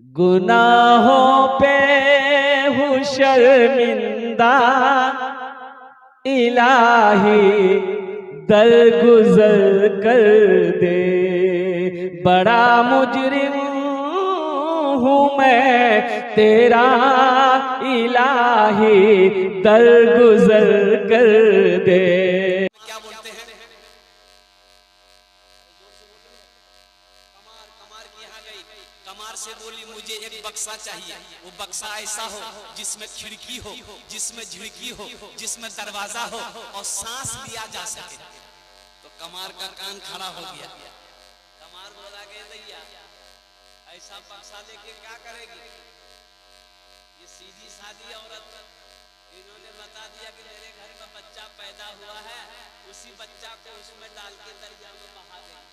गुनाहों पे हूँ शर्मिंदा, इलाही दरगुजर कर दे। बड़ा मुजरिम हूँ मैं तेरा, इलाही दरगुजर कर दे। क्या बोलते हैं? कमार कमार की यहाँ गई, कमार से बोली मुझे एक बक्सा चाहिए। वो बक्सा ऐसा हो जिसमें खिड़की हो, जिसमें झिड़की हो, जिसमें दरवाजा हो और सांस लिया जा सके। तो कमार का कान खड़ा हो गया। कमार बोला के भैया ऐसा बक्सा लेके क्या करेगी? ये सीधी सादी औरत, इन्होंने बता दिया कि मेरे घर में बच्चा पैदा हुआ है, उसी बच्चा को उसमें डाल के दरिया में बहा देंगे।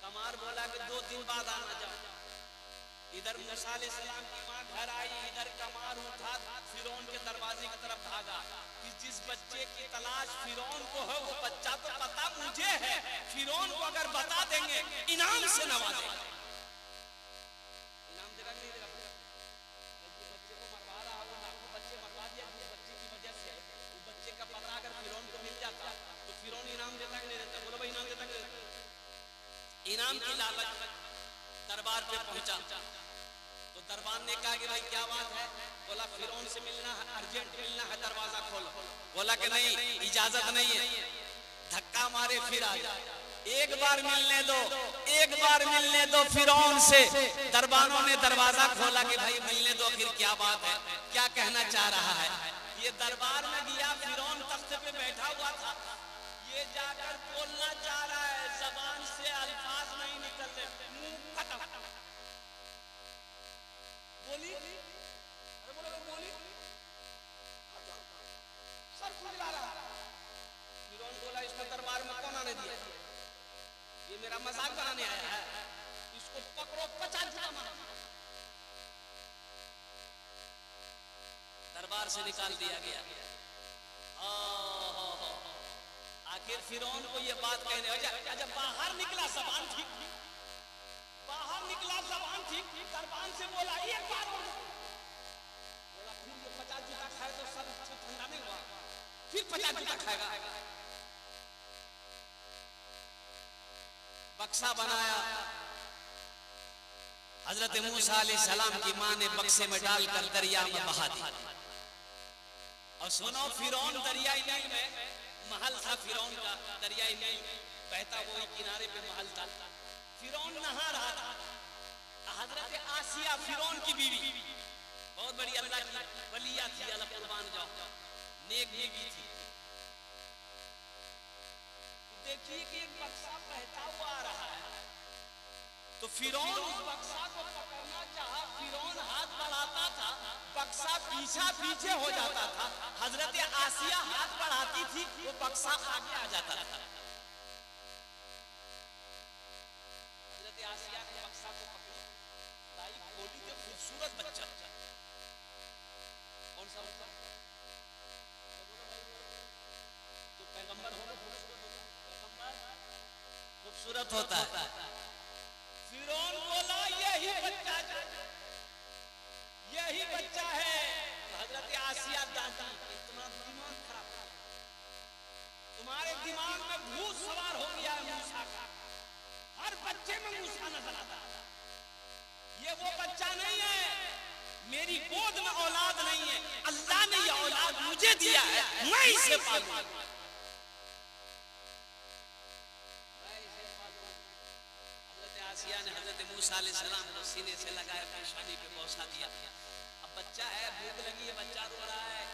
कमार बोला कि 2 दिन बाद आना जाओ। इधर मूसा अलैहिस्सलाम की मां घर आई, इधर कमार उठा फिरौन के दरवाजे की तरफ भागा कि जिस बच्चे की तलाश फिरौन को है वो बच्चा तो पता मुझे है, फिरौन को अगर बता देंगे इनाम से नवाजेंगे। इनाम देगा नहीं देगा? बच्चे को मरवा रहा हो, लाखों बच्चे मरवा दिया उस बच्चे की वजह से। उस बच्चे का पता अगर फिरौन को मिल जाता तो फिरौन इनाम देता कि नहीं देता? बोलो भाई इनाम देता कि नहीं देता? इनाम की लालच दरबार पे पहुंचा तो दरबार ने कहा कि भाई क्या बात है? बोला फिरौन से मिलना है, अर्जेंट मिलना है, दरवाजा खोलो। बोला कि नहीं, इजाजत नहीं है। धक्का मारे फिर आ जा, एक बार मिलने दो, एक बार मिलने दो फिरौन से। दरबारों ने दरवाजा खोला कि भाई मिलने दो, फिर क्या बात है, क्या कहना चाह रहा है? ये दरबार में गया, फिरौन तख्त पे बैठा हुआ था। ये जाकर बोलना चाह रहा है, जबान से अल्फाज नहीं निकल रहे, मुंह खत्म। बोली, अरे बोलो बोली, सर खुला रहा। फिरौन बोला इसको दरबार में कौन आने दिया? ये मेरा मजाक बनाने आया है, इसको पकड़ो 50 जुता मारो। दरबार से निकाल दिया गया। आखिर फिरौन को ये बात कहने जब बाहर निकला जबान ठीक, बाहर निकला जबान ठीक, दरबान से बोला एक बार बोला, फिर ये 50 जूता खाए तो सब ठंडा नहीं हुआ, फिर 50 जूता खाएगा। बक्सा बनाया। हजरत मूसा अलैहिस्सलाम की मां ने बक्से में डालकर दरिया में बहा दिया। और सुनो, फिरौन दरियाई नील में महल था, फिरौन का दरियाई नील बहता हुआ किनारे पे महल था। फिरौन नहा रहा था। हजरत आसिया फिरौन की बीवी, बहुत बड़ी अल्लाह की वलिया थी, अल्लाह कुर्बान जाओ, नेक बीवी थी। देखिए कि एक बक्सा बहता हुआ आ रहा है, तो फिरौन उस बक्सा को पकड़ना चाहा। फिरौन हाथ बढ़ाता था, बक्सा पीछा पीछे हो जाता था। हजरत आसिया हाथ बढ़ाती थी, वो बक्सा आगे आ जाता था। हजरत आसिया ने बक्सा को पकड़ी, लाई खोली के खूबसूरत बच्चा। कौन सा बच्चा? तो पैगंबर हो, खूबसूरत होता है। फिरौन बोला यही बच्चा, यही बच्चा है। हजरत आसिया दादी, तुम्हारा दिमाग खराब है, तुम्हारे दिमाग में भूत सवार हो गया है मूसा का। हर बच्चे में मूसा नजर आता है। ये वो बच्चा नहीं है, मेरी गोद में औलाद नहीं है, अल्लाह ने ये औलाद मुझे दिया है, मैं इसे पालूंगा। आसिया ने हजरत मूसा अलैहिस्सलाम को सीने से लगाया, पेशानी पे बौसा दिया। अब बच्चा है, भूख लगी है, बच्चा रो रहा है,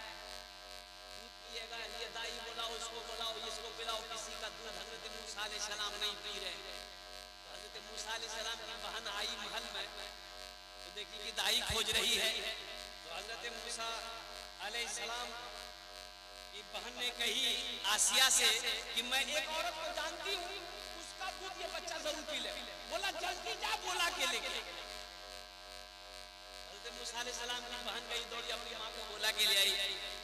दूध पिएगा, ये दाई बुलाओ, उसको बुलाओ, इसको पिलाओ, किसी का दूध हजरत मूसा अलैहिस्सलाम नहीं पी रहे। तो हजरत मूसा अलैहिस्सलाम की बहन आई महल में, तो देखी कि दाई खोज रही है। तो हजरत मूसा अलैहिस्सलाम की बहन ने कही आसिया से कि मैं एक औरत को जानती हूँ, उसका दूध ये बच्चा जरूर पी ले। बोला जल्दी जा, बोला के लेके। हज़रत मूसा अलैहिस्सलाम की बहन गई, दौड़ी अपनी मां को बोला के ले आई।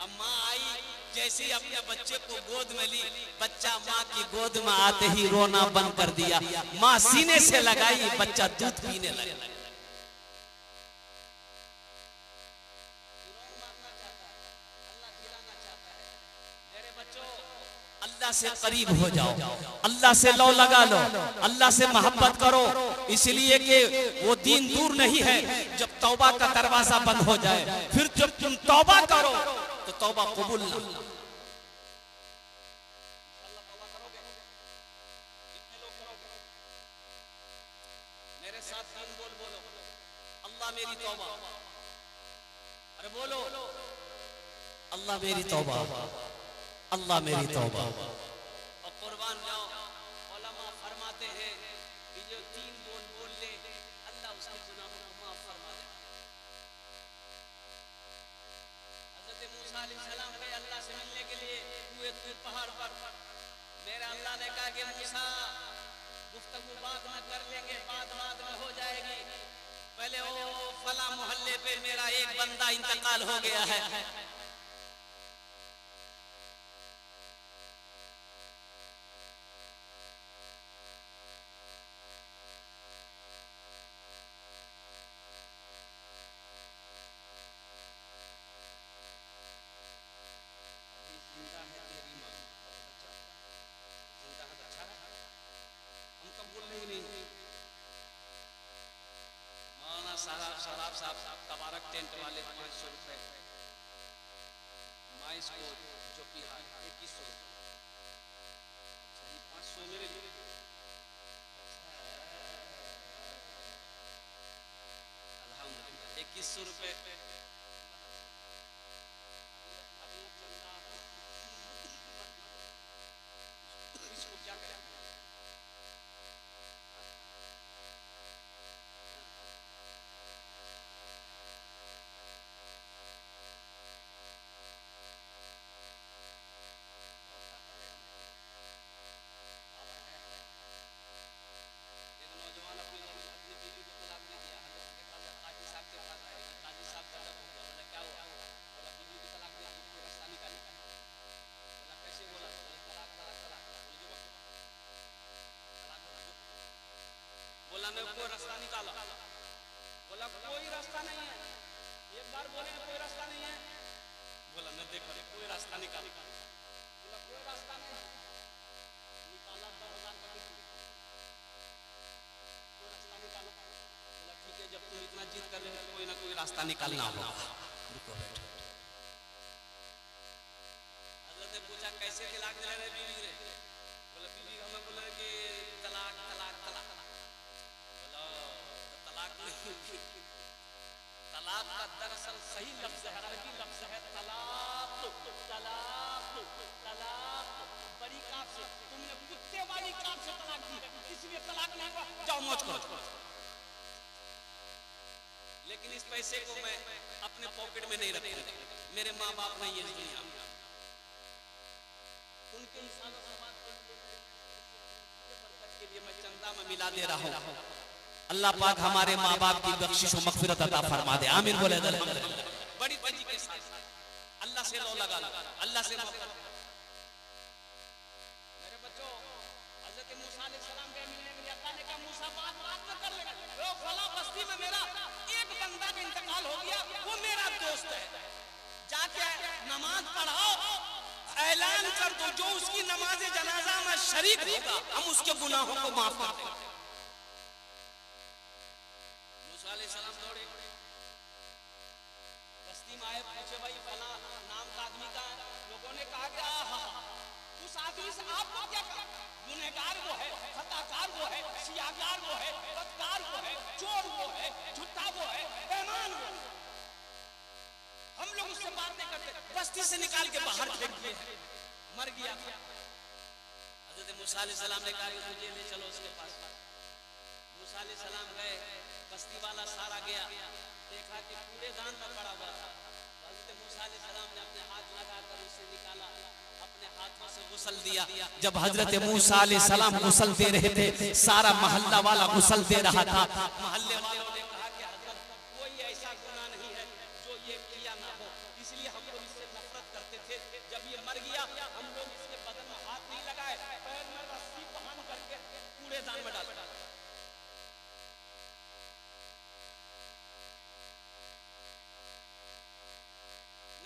अब मां आई, जैसे ही अपने बच्चे को गोद में ली, बच्चा मां की गोद में आते ही रोना बंद कर दिया। मां सीने से लगाई, बच्चा दूध पीने लगा। अल्लाह से करीब हो जाओ, अल्लाह से लो लगा लो, अल्लाह से मोहब्बत करो, इसलिए कि वो दिन दूर नहीं है जब तौबा का दरवाजा बंद हो जाए। फिर जब तुम तौबा करो तो तौबा कबूल ना। मेरे साथ तीन बोल बोलो, अल्लाह मेरी तौबा। अरे बोलो, अल्लाह मेरी तौबा, अल्लाह मेरी तौबा। और कुर्बान जाओ, उलमा फरमाते हैं कि जो तीन बोल बोल ले अल्लाह उसके गुनाहों को माफ फरमा दे। हज़रत मूसा अलैहिस्सलाम गए अल्लाह से मिलने के लिए कुएं तूर पहाड़ पर। मेरे अल्लाह ने कहा कि मूसा गुफ्तगू बाद में कर लेंगे, बाद में हो जाएगी, पहले वो फला मोहल्ले पे मेरा एक बंदा इंतकाल हो गया है। शराब साहब तबारक टेंट वाले 500 रुपए, माइस को जो पिया 2100, 500 मेरे लिए 2100 रुपए। इसको क्या करें? बोला मैं कोई रास्ता निकाला, बोला कोई रास्ता नहीं है, एक बार बोले कोई रास्ता नहीं है, बोला मैं देखो कोई रास्ता निकाला, बोला कोई रास्ता नहीं निकाला, 10,000 का कोई रास्ता निकाला, बोला ठीक है जब तुम इतना जिद कर रहे हो कोई ना कोई रास्ता निकालना होगा। हज़रत ने पूछा कैसे तलाक दिला रहे बीवी रे? बोला बीवी हमें बोला कि तलाक तलाक तलाक, बोला तलाक नहीं, तलाक का दरअसल सही लफ्ज है, अरबी लफ्ज है तलाक, तलाक तलाक, बड़ी काफ से, तुमने कुत्ते वाली काफ से तलाक दी है इसलिए तलाक नहीं हुआ, जाओ मौज करो। लेकिन इस पैसे को मैं अपने पॉकेट में नहीं रखूंगा, मेरे माँ बाप नहीं है इस दुनिया में, उनके इंसानों से बात के लिए मैं चंदा में मिला दे रहा हूँ। अल्लाह पाक हमारे माँ बाप की बख्शिश और मग़फ़िरत अता फरमा दे, आमीन बोले अल्हम्दुलिल्लाह। बड़ी तेजी के साथ अल्लाह से लो लगा, अल्लाह से मोहब्बत। मेरे बच्चों, हज़रत मूसा अलैहिस्सलाम के मिलने के लिए अल्लाह ने कहा मूसा बात में कर लेगा, ओ फला बस्ती में मेरा एक बंदा का इंतकाल हो गया, वो मेरा दोस्त है, जाके नमाज पढ़ाओ, ऐलान कर दो जो उसकी नमाज जनाजा में शरीक होगा हम उसके गुनाहों को माफ कर देंगे। मूसा अलैहिस्सलाम दौड़े, बस्ती में आए, पूछे भाई फला नाम का आदमी का, लोगों ने कहा कि उस आदमी से आपको क्या कहा? गुनहगार वो है, खताकार वो है, सियाहकार वो है, बदकार वो है, चोर वो है, झूठा वो है, बेईमान वो है, हम लोग उससे बात नहीं करते, बस्ती से निकाल के बाहर फेंक दिए, मर गया। हज़रत मूसा अलैहिस्सलाम ने कहा मुझे ले चलो उसके पास। मूसा अलैहिस्सलाम गए, बस्ती वाला सारा गया, देखा कि कूड़ेदान में पड़ा हुआ था। हज़रत मूसा अलैहिस्सलाम ने अपने हाथ लगाकर उसे निकाला, अपने हाथों से गुस्ल दिया। जब हज़रत मूसा अलैहिस्सलाम गुस्ल दे रहे थे, सारा मोहल्ला वाला गुस्ल दे रहा था। मोहल्ले वालों ने कहा कि हज़रत कोई ऐसा गुनाह नहीं है जो ये किया ना हो, इसलिए हम लोग इससे नफरत करते थे, जब ये मर गया हम लोग इसके बदन में हाथ नहीं लगाए, पैर में रस्सी बांध करके कूड़ेदान में डाल।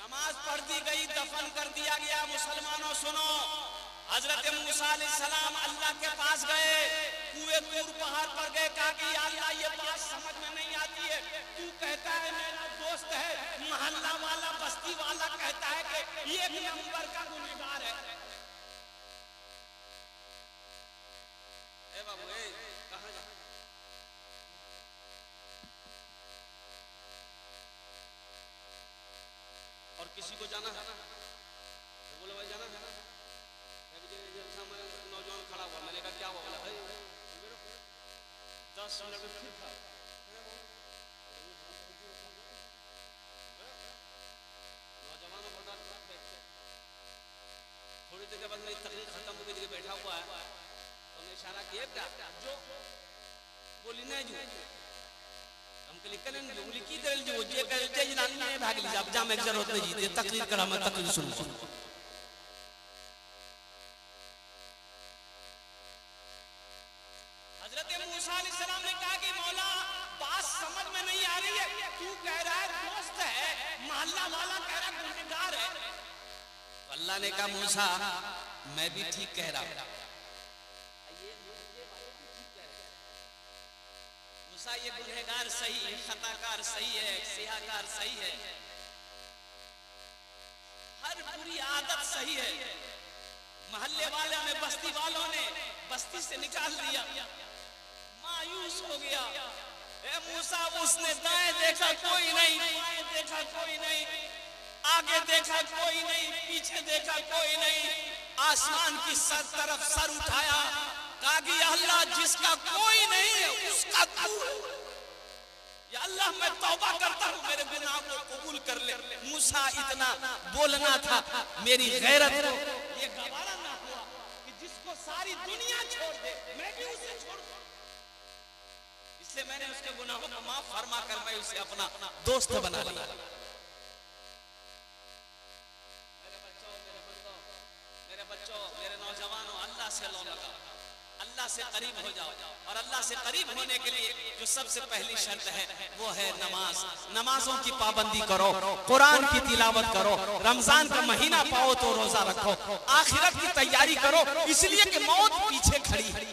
नमाज पढ़ दी गई, दफन कर दिया गया। मुसलमानों सुनो, हजरत मूसा अलैहिस्सलाम अल्लाह के पास गए, कुएं तूर पहाड़ पर गए, कहा कि या अल्लाह ये बात समझ में नहीं आती है, तू कहता है मेरा दोस्त है, मोहल्ला वाला बस्ती वाला कहता है कि ये एक नंबर का गुनहगार है। ए बाबू ए कहां जा, और किसी को जाना है? बोले भाई जाना है। नौजवान खड़ा हुआ, मैंने कहा क्या हुआ? बोला भाई 10 मिनट में ठीक था। नौजवान थोड़ी देर के बाद मेरी तकलीफ खत्म हो गई, बैठा हुआ है तो हमने इशारा किया क्या जो बोली नहीं जो हम के लिखल नहीं उंगली की दल जो जे कहते जनानी ने भाग ली जा में जरूरत नहीं जी तकलीफ करा मैं तकलीफ सुन। हजरत मूसा अलैहिस्सलाम ने कहा कि मौला बात समझ में नहीं आ रही है, तू कह रहा है दोस्त है, मोहल्ला वाला कह रहा है गुनहगार है। तो अल्लाह ने कहा मूसा मैं भी ठीक कह रहा हूं। मूसा ये गुनहगार सही है, खताकार सही है, सियाकार सही है, हर बुरी आदत सही है। मोहल्ले वाले ने बस्ती वालों ने बस्ती से निकाल दिया, मायूस हो गया। ए मूसा उसने दाएं देखा कोई नहीं, बाएं देखा कोई नहीं, आगे देखा कोई नहीं, पीछे देखा कोई नहीं, आसमान की सर तरफ सर उठाया, कहा कि अल्लाह जिसका कोई नहीं है उसका तू, या अल्लाह मैं तौबा करता हूँ मेरे गुनाह को कबूल कर ले। मूसा इतना बोलना था, मेरी गैरत को ये गवारा ना हुआ कि जिसको सारी दुनिया छोड़ दे मैं भी उसे छोड़ दूं। इसलिए मैंने उसके गुनाहों को माफ फरमा कर मैं उसे अपना दोस्त बना लिया। मेरे बच्चों मेरे नौजवानों, अल्लाह से लो लगाओ, अल्लाह से करीब हो जाओ, और अल्लाह से करीब होने के लिए जो सबसे पहली शर्त है वो है नमाज। नमाजों की पाबंदी करो, कुरान की तिलावत करो, रमजान का महीना पाओ तो रोजा रखो, आखिरत की तैयारी करो, इसलिए कि मौत पीछे खड़ी है।